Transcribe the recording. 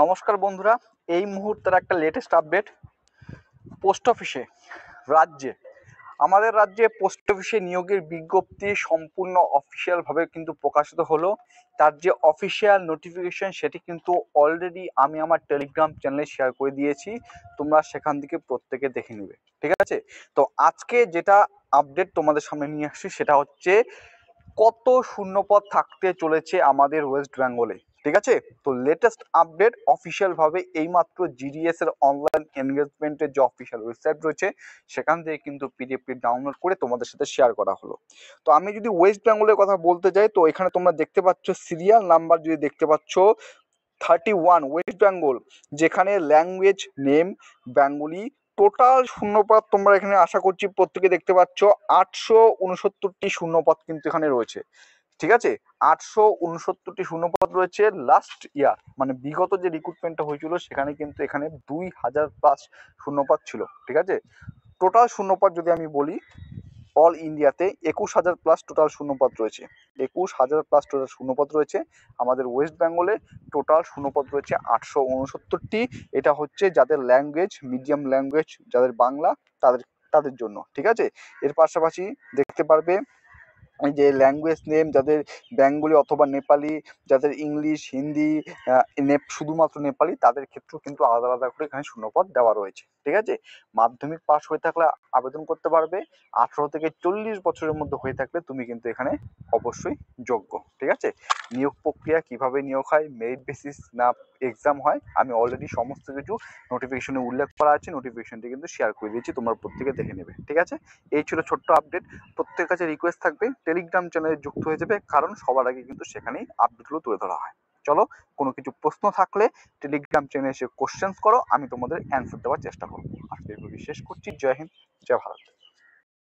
নমস্কার বন্ধুরা, এই মুহূর্তের একটা লেটেস্ট আপডেট। পোস্ট অফিসে আমাদের রাজ্যে পোস্ট অফিসে নিয়োগের বিজ্ঞপ্তি সম্পূর্ণ অফিসিয়ালভাবে কিন্তু প্রকাশিত হলো। তার যে অফিসিয়াল নোটিফিকেশন সেটি কিন্তু অলরেডি আমি আমার টেলিগ্রাম চ্যানেলে শেয়ার করে দিয়েছি। তোমরা সেখান থেকে প্রত্যেকে দেখে নেবে, ঠিক আছে? তো আজকে যেটা আপডেট তোমাদের সামনে নিয়ে আসছি সেটা হচ্ছে কত শূন্যপদ থাকতে চলেছে আমাদের ওয়েস্ট বেঙ্গলে, ঠিক আছে? তো লেটেস্ট আপডেট অফিসিয়াল ভাবে এইমাত্র জিডিএস এর অনলাইন এনগেজমেন্টের যে অফিসিয়াল ওয়েবসাইট রয়েছে সেখান থেকে কিন্তু পিডিএফটি ডাউনলোড করে তোমাদের সাথে শেয়ার করা হলো। তো আমি যদি ওয়েস্ট বেঙ্গলের কথা বলতে যাই, তো এখানে তোমরা দেখতে পাচ্ছ সিরিয়াল নাম্বার, যদি দেখতে পাচ্ছ 31 ওয়েস্ট বেঙ্গল, যেখানে ল্যাঙ্গুয়েজ নেম বেঙ্গলি। টোটাল শূন্যপদ তোমরা এখানে আশা করছি প্রত্যেকে দেখতে পাচ্ছ 869টি শূন্যপদ কিন্তু এখানে রয়েছে, ঠিক আছে? 869টি শূন্যপদ রয়েছে। লাস্ট ইয়ার মানে বিগত যে রিক্রুটমেন্টটা হয়েছিল সেখানে কিন্তু এখানে 2000+ শূন্যপদ ছিল, ঠিক আছে? টোটাল শূন্যপদ যদি আমি বলি অল ইন্ডিয়াতে 21,000+ টোটাল শূন্যপদ রয়েছে। 21,000+ টোটাল শূন্যপদ রয়েছে। আমাদের ওয়েস্ট বেঙ্গলে টোটাল শূন্যপদ রয়েছে 869টি। এটা হচ্ছে যাদের ল্যাঙ্গুয়েজ মিডিয়াম ল্যাঙ্গুয়েজ, যাদের বাংলা, তাদের তাদের জন্য, ঠিক আছে? এর পাশাপাশি দেখতে পারবে এই যে ল্যাঙ্গুয়েজ নেম যাদের বেঙ্গলি অথবা নেপালি, যাদের ইংলিশ হিন্দি শুধুমাত্র নেপালি, তাদের ক্ষেত্রেও কিন্তু আলাদা আলাদা করে এখানে শূন্যপদ দেওয়া রয়েছে, ঠিক আছে? মাধ্যমিক পাস হয়ে থাকলে আবেদন করতে পারবে। 18 থেকে 40 বছরের মধ্যে হয়ে থাকলে তুমি কিন্তু এখানে অবশ্যই যোগ্য, ঠিক আছে? নিয়োগ প্রক্রিয়া কিভাবে নিয়োগ হয়, মেরিট বেসিস না এক্সাম হয়, আমি অলরেডি সমস্ত কিছু নোটিফিকেশনে উল্লেখ করা আছে। নোটিফিকেশনটি কিন্তু শেয়ার করে দিয়েছি, তোমরা প্রত্যেকে দেখে নেবে, ঠিক আছে? এই ছিল ছোট্ট আপডেট। প্রত্যেকের কাছে রিকোয়েস্ট থাকবে টেলিগ্রাম চ্যানেলে যুক্ত হয়ে যাবে, কারণ সবার আগে কিন্তু সেখানেই আপডেটগুলো তুলে ধরা হয়। চলো, কোনো কিছু প্রশ্ন থাকলে টেলিগ্রাম চ্যানেলে এসে কোশ্চেন্স করো, আমি তোমাদের অ্যান্সার দেওয়ার চেষ্টা করবো। আজকের ভিডিও শেষ করছি। জয় হিন্দ, জয় ভারত।